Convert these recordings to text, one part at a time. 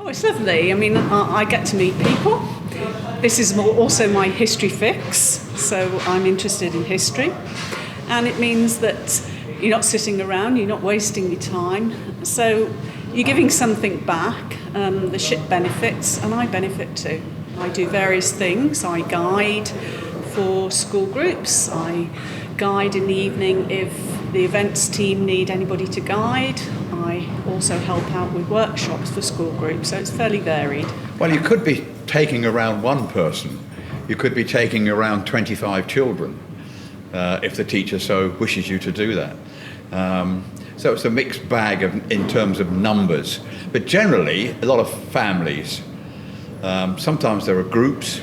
Oh, it's lovely. I mean, I get to meet people. This is also my history fix, so I'm interested in history. And it means that you're not sitting around, you're not wasting your time. So you're giving something back. The ship benefits, and I benefit too. I do various things. I guide for school groups. I guide in the evening if the events team need anybody to guide. I also help out with workshops for school groups, so it's fairly varied. Well, you could be taking around one person. You could be taking around 25 children if the teacher so wishes you to do that. So it's a mixed bag in terms of numbers. But generally, a lot of families. Sometimes there are groups,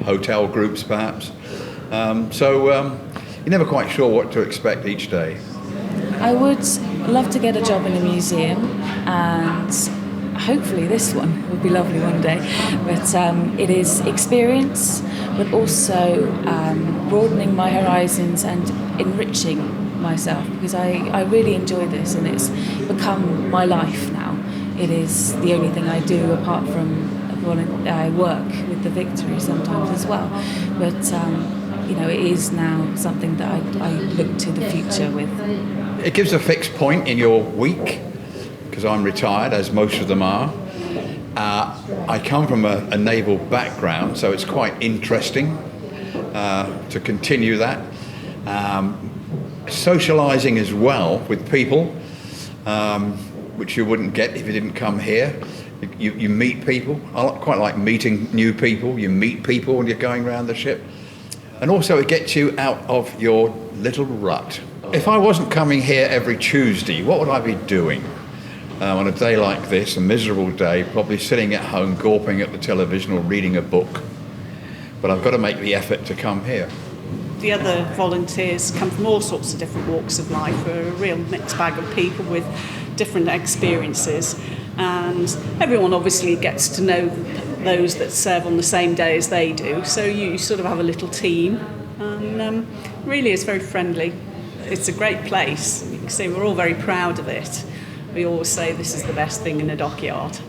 hotel groups perhaps. So you're never quite sure what to expect each day. I would love to get a job in a museum, and hopefully this one would be lovely one day. But it is experience, but also broadening my horizons and enriching myself, because I really enjoy this, and it's become my life now. It is the only thing I do apart from I work with the Victory sometimes as well. But it is now something that I look to the future with. It gives a fixed point in your week, because I'm retired, as most of them are. I come from a naval background, so it's quite interesting to continue that. Socialising as well with people, which you wouldn't get if you didn't come here. You meet people. I quite like meeting new people. You meet people when you're going around the ship. And also it gets you out of your little rut. If I wasn't coming here every Tuesday, what would I be doing? On a day like this, a miserable day, probably sitting at home gawping at the television or reading a book. But I've got to make the effort to come here. The other volunteers come from all sorts of different walks of life. We're a real mixed bag of people with different experiences, and everyone obviously gets to know those that serve on the same day as they do, so you sort of have a little team, and really it's very friendly. It's a great place. You can see we're all very proud of it. We always say this is the best thing in a dockyard.